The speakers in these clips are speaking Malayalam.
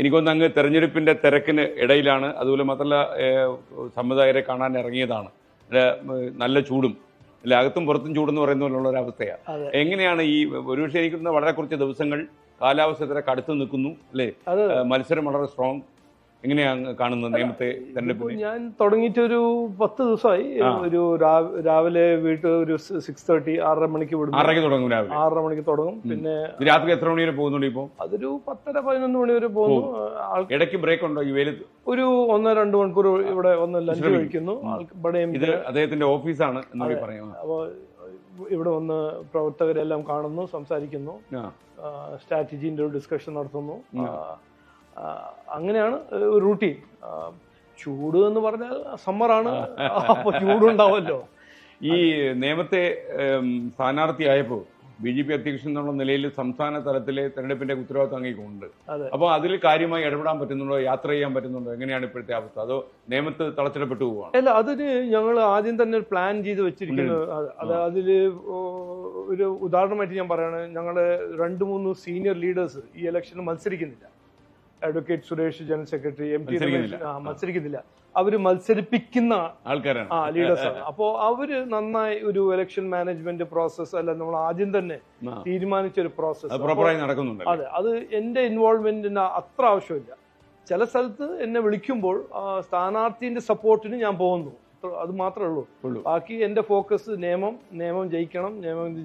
എനിക്കൊന്ന് അങ്ങ് തെരഞ്ഞെടുപ്പിൻ്റെ തിരക്കിന് ഇടയിലാണ്. അതുപോലെ മാത്രമല്ല സംവിധായകരെ കാണാൻ ഇറങ്ങിയതാണ്. നല്ല ചൂടും അല്ലെ, അകത്തും പുറത്തും ചൂടെന്ന് പറയുന്ന പോലുള്ള ഒരു അവസ്ഥയാണ്. എങ്ങനെയാണ് ഈ ഒരുപക്ഷെ എനിക്കൊന്ന് വളരെ കുറച്ച് ദിവസങ്ങൾ കാലാവസ്ഥ ഇത്ര കടുത്തു നിൽക്കുന്നു അല്ലേ, മത്സരം വളരെ സ്ട്രോങ്. എങ്ങനെയാണ് കാണുന്നത് നേമത്തെ തെരഞ്ഞെടുപ്പ്? ഞാൻ തുടങ്ങിയിട്ട് ഒരു 10 ദിവസമായി. ഒരു രാവിലെ വീട്ടിൽ ഒരു 6:30 6:30 മണിക്ക് വിടും. 6:30 തുടങ്ങും, രാവിലെ 6:30 മണിക്ക് തുടങ്ങും. പിന്നെ രാത്രി എത്ര മണി വരെ പോകുന്നുണ്ട് ഇപ്പോൾ? അതൊരു 10:30 11 മണി വരെ പോകുന്നു. ഇടയ്ക്ക് ബ്രേക്ക് ഉണ്ടോ ഈ വെയിലത്ത്? ഒരു 1-2 മണിക്കൂർ ഇവിടെ വന്ന് ലഞ്ച് കഴിക്കുന്നു. ഇത് അദ്ദേഹത്തിന്റെ ഓഫീസാണ് എന്ന് പറയാം. അപ്പോൾ ഇവിടെ വന്ന് പ്രവർത്തകരെല്ലാം കാണുന്നു, സംസാരിക്കുന്നു, സ്ട്രാറ്റജിന്റെ ഒരു ഡിസ്കഷൻ നടത്തുന്നു. അങ്ങനെയാണ് റൂട്ടീൻ. ചൂട് എന്ന് പറഞ്ഞാൽ സമ്മറാണ്, അപ്പൊ ചൂടുണ്ടാവുമല്ലോ. ഈ നേമത്തെ സ്ഥാനാർത്ഥിയായപ്പോൾ BJP അധ്യക്ഷൻ എന്നുള്ള നിലയിൽ സംസ്ഥാന തലത്തിലെ തെരഞ്ഞെടുപ്പിന്റെ ഉത്തരവാദിത്വം അങ്ങേക്കുണ്ട്. അപ്പോൾ അതിൽ കാര്യമായി ഇടപെടാൻ പറ്റുന്നുണ്ടോ, യാത്ര ചെയ്യാൻ പറ്റുന്നുണ്ടോ? എങ്ങനെയാണ് ഇപ്പോഴത്തെ അവസ്ഥ? അതോ നേമത്ത് തളച്ചിടപ്പെട്ടു പോവാണ്? അല്ല, അതിന് ഞങ്ങൾ ആദ്യം തന്നെ പ്ലാൻ ചെയ്ത് വെച്ചിരിക്കുന്നത്. അതില് ഒരു ഉദാഹരണമായിട്ട് ഞാൻ പറയാണ്, ഞങ്ങള് 2-3 സീനിയർ ലീഡേഴ്സ് ഈ ഇലക്ഷന് മത്സരിക്കുന്നില്ല. Advocate Suresh general secretary, MT മത്സരിക്കുന്നില്ല. അവര് മത്സരിപ്പിക്കുന്ന ആൾക്കാരാണ്, ലീഡേഴ്സാണ്. അപ്പോ അവര് നന്നായി ഒരു ഇലക്ഷൻ മാനേജ്മെന്റ് പ്രോസസ് അല്ല, നമ്മൾ ആദ്യം തന്നെ തീരുമാനിച്ച ഒരു പ്രോസസ് നടക്കുന്നുണ്ട്. അതെ, അത് എന്റെ ഇൻവോൾവ്മെന്റിന് അത്ര ആവശ്യമില്ല. ചില സ്ഥലത്ത് എന്നെ വിളിക്കുമ്പോൾ സ്ഥാനാർത്ഥിന്റെ സപ്പോർട്ടിന് ഞാൻ പോകുന്നു, അത് മാത്രമേ ഉള്ളൂ. ബാക്കി എന്റെ ഫോക്കസ് നിയമം ജയിക്കണം,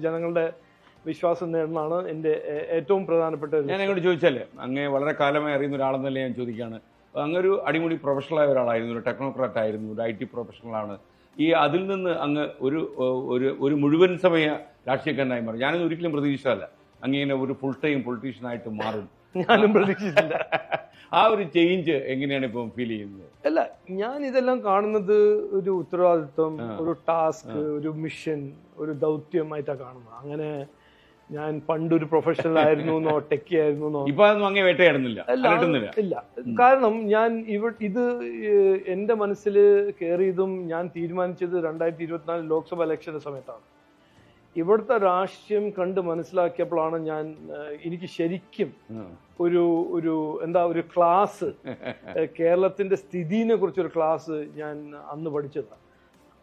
ജനങ്ങളുടെ വിശ്വാസം നേടുന്നതാണ് എൻ്റെ ഏറ്റവും പ്രധാനപ്പെട്ട. ഞാൻ അങ്ങോട്ട് ചോദിച്ചാലേ, അങ്ങ് വളരെ കാലമായി അറിയുന്ന ഒരാളെന്നല്ലേ ഞാൻ ചോദിക്കുകയാണ്. അങ്ങൊരു അടിമുടി പ്രൊഫഷണലായ ഒരാളായിരുന്നു, ഒരു ടെക്നോക്രാറ്റ് ആയിരുന്നു, ഒരു IT പ്രൊഫഷണലാണ്. അതിൽ നിന്ന് അങ്ങ് ഒരു മുഴുവൻ സമയ രാഷ്ട്രീയക്കാരനായി മാറി. ഞാനത് ഒരിക്കലും പ്രതീക്ഷിച്ചതല്ല അങ്ങനെ ഒരു ഫുൾ ടൈം പൊളിറ്റീഷ്യനായിട്ട് മാറും. ഞാനും പ്രതീക്ഷിച്ചില്ല. ആ ഒരു ചേഞ്ച് എങ്ങനെയാണ് ഇപ്പം ഫീൽ ചെയ്യുന്നത്? അല്ല, ഞാൻ ഇതെല്ലാം കാണുന്നത് ഒരു ഉത്തരവാദിത്വം, ഒരു ടാസ്ക്, ഒരു മിഷൻ, ഒരു ദൗത്യമായിട്ടാണ് കാണുന്നത്. അങ്ങനെ ഞാൻ പണ്ടൊരു പ്രൊഫഷണൽ ആയിരുന്നോ, ടെക്കി ആയിരുന്നോ, ഇപ്പൊ അതൊന്നും അങ്ങ് വേട്ടയാടുന്നില്ല. ഇല്ല. കാരണം ഞാൻ ഇത് എന്റെ മനസ്സിൽ കയറിയതും ഞാൻ തീരുമാനിച്ചത് 2024 ലോക്സഭ ഇലക്ഷന്റെ സമയത്താണ്. ഇവിടുത്തെ രാഷ്ട്രീയം കണ്ട് മനസ്സിലാക്കിയപ്പോഴാണ് എനിക്ക് ശരിക്കും ഒരു ക്ലാസ്, കേരളത്തിന്റെ സ്ഥിതിനെ കുറിച്ചൊരു ക്ലാസ് ഞാൻ അന്ന് പഠിച്ചതാണ്.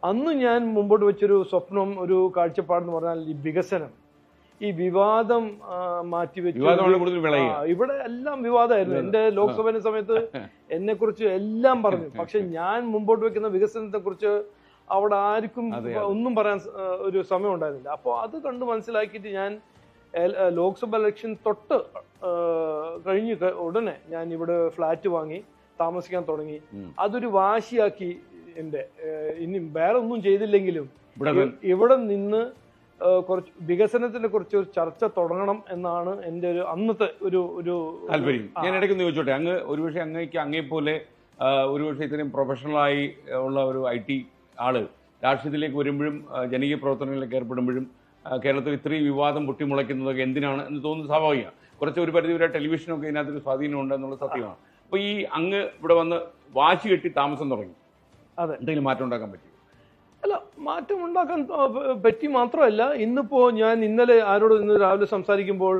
അന്ന് ഞാൻ മുമ്പോട്ട് വെച്ചൊരു സ്വപ്നം, ഒരു കാഴ്ചപ്പാടെന്ന് പറഞ്ഞാൽ ഈ വികസനം, ഈ വിവാദം മാറ്റിവെച്ചു. ഇവിടെ എല്ലാം വിവാദമായിരുന്നു. എന്റെ ലോക്സഭ സമയത്ത് എന്നെ കുറിച്ച് എല്ലാം പറഞ്ഞു. പക്ഷെ ഞാൻ മുമ്പോട്ട് വെക്കുന്ന വികസനത്തെ കുറിച്ച് അവിടെ ആർക്കും ഒന്നും പറയാൻ ഒരു സമയം ഉണ്ടായിരുന്നില്ല. അപ്പോൾ അത് കണ്ട് മനസ്സിലാക്കിയിട്ട് ഞാൻ ലോക്സഭ ഇലക്ഷൻ തൊട്ട് കഴിഞ്ഞ് ഉടനെ ഞാൻ ഇവിടെ ഫ്ലാറ്റ് വാങ്ങി താമസിക്കാൻ തുടങ്ങി. അതൊരു വാശിയാക്കി. ഇനി വേറെ ഒന്നും ചെയ്തില്ലെങ്കിലും ഇവിടെ നിന്ന് കുറച്ച് വികസനത്തിനെ കുറിച്ച് ഒരു ചർച്ച തുടങ്ങണം എന്നാണ് എൻ്റെ ഒരു അന്നത്തെ ഒരു താല്പര്യം. ഞാൻ ഇടയ്ക്കൊന്ന് ചോദിച്ചോട്ടെ, അങ്ങ് ഒരുപക്ഷെ അങ്ങേപ്പോലെ ഒരുപക്ഷെ ഇത്രയും പ്രൊഫഷണലായി ഉള്ള ഒരു IT ആള് രാഷ്ട്രീയത്തിലേക്ക് വരുമ്പോഴും ജനകീയ പ്രവർത്തനങ്ങളിലേക്ക് ഏർപ്പെടുമ്പോഴും കേരളത്തിൽ ഇത്രയും വിവാദം പൊട്ടിമുളയ്ക്കുന്നതൊക്കെ എന്തിനാണ് എന്ന് തോന്നുന്നത് സ്വാഭാവികമാണ്. കുറച്ച് ഒരു പരിധി വരെ ടെലിവിഷനൊക്കെ ഇതിനകത്തൊരു സ്വാധീനമുണ്ട് എന്നുള്ള സത്യമാണ്. അപ്പോൾ ഈ അങ്ങ് ഇവിടെ വന്ന് വാശി കെട്ടി താമസം തുടങ്ങി, എന്തെങ്കിലും മാറ്റം ഉണ്ടാക്കാൻ പറ്റി? അല്ല, മാറ്റം ഉണ്ടാക്കാൻ പറ്റി മാത്രമല്ല, ഇന്നലെ ആരോട് ഇന്ന് രാവിലെ സംസാരിക്കുമ്പോൾ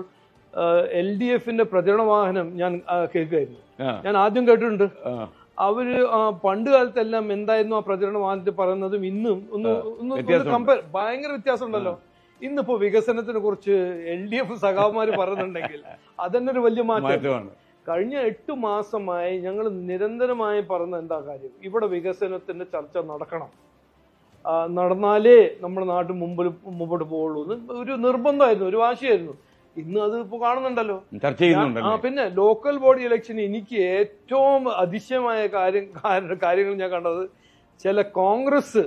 LDFന്റെ പ്രചരണ വാഹനം ഞാൻ കേൾക്കുകയായിരുന്നു. ഞാൻ ആദ്യം കേട്ടിട്ടുണ്ട്. അവര് പണ്ട് കാലത്തെല്ലാം എന്തായിരുന്നു ആ പ്രചരണ വാഹനത്തിൽ പറയുന്നതും ഇന്നും ഒന്ന് കമ്പയർ, ഭയങ്കര വ്യത്യാസം ഉണ്ടല്ലോ. ഇന്നിപ്പോ വികസനത്തിനെ കുറിച്ച് LDF സഖാവുമാര് പറയുന്നുണ്ടെങ്കിൽ അതന്നെ ഒരു വലിയ മാറ്റമാണ്. കഴിഞ്ഞ 8 മാസമായി ഞങ്ങൾ നിരന്തരമായി പറയുന്ന എന്താ കാര്യം, ഇവിടെ വികസനത്തിന്റെ ചർച്ച നടന്നാലേ നമ്മുടെ നാട്ടിൽ മുമ്പോട്ട് പോവുള്ളൂ എന്ന് ഒരു നിർബന്ധമായിരുന്നു, ഒരു വാശിയായിരുന്നു. ഇന്ന് അത് ഇപ്പൊ കാണുന്നുണ്ടല്ലോ. പിന്നെ ലോക്കൽ ബോഡി ഇലക്ഷൻ എനിക്ക് ഏറ്റവും അതിശയമായ കാര്യങ്ങൾ ഞാൻ കണ്ടത്, ചില കോൺഗ്രസ്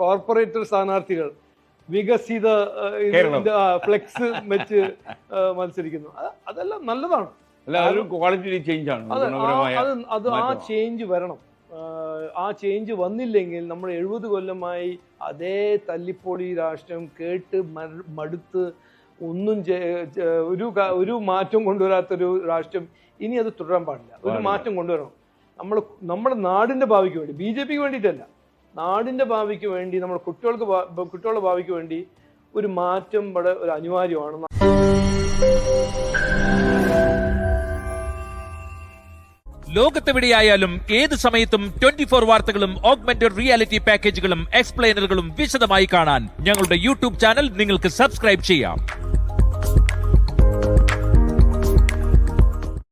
കോർപ്പറേറ്റർ സ്ഥാനാർത്ഥികൾ വികസിത ഫ്ലെക്സ് വെച്ച് മത്സരിക്കുന്നു. അതെല്ലാം നല്ലതാണ്. അത് ആ ചേഞ്ച് വരണം. ആ ചേഞ്ച് വന്നില്ലെങ്കിൽ നമ്മൾ 70 കൊല്ലമായി അതേ തല്ലിപ്പൊളി രാഷ്ട്രീയം കേട്ട് മടുത്ത് ഒന്നും ഒരു മാറ്റം കൊണ്ടുവരാത്തൊരു രാഷ്ട്രീയം ഇനി അത് തുടരാൻ പാടില്ല. ഒരു മാറ്റം കൊണ്ടുവരണം. നമ്മുടെ നാടിന്റെ ഭാവിക്ക് വേണ്ടി, BJPക്ക് വേണ്ടിയിട്ടല്ല, നാടിന്റെ ഭാവിക്ക് വേണ്ടി, നമ്മുടെ കുട്ടികളുടെ ഭാവിക്ക് വേണ്ടി ഒരു മാറ്റം ഇവിടെ ഒരു അനിവാര്യമാണ്. ലോകത്തെവിടെയായാലും ഏത് സമയത്തും 24 വാർത്തകളും ഓഗ്മെന്റഡ് റിയാലിറ്റി പാക്കേജുകളും എക്സ്പ്ലെയിനറുകളും വിശദമായി കാണാൻ ഞങ്ങളുടെ യൂട്യൂബ് ചാനൽ നിങ്ങൾക്ക് സബ്സ്ക്രൈബ് ചെയ്യാം.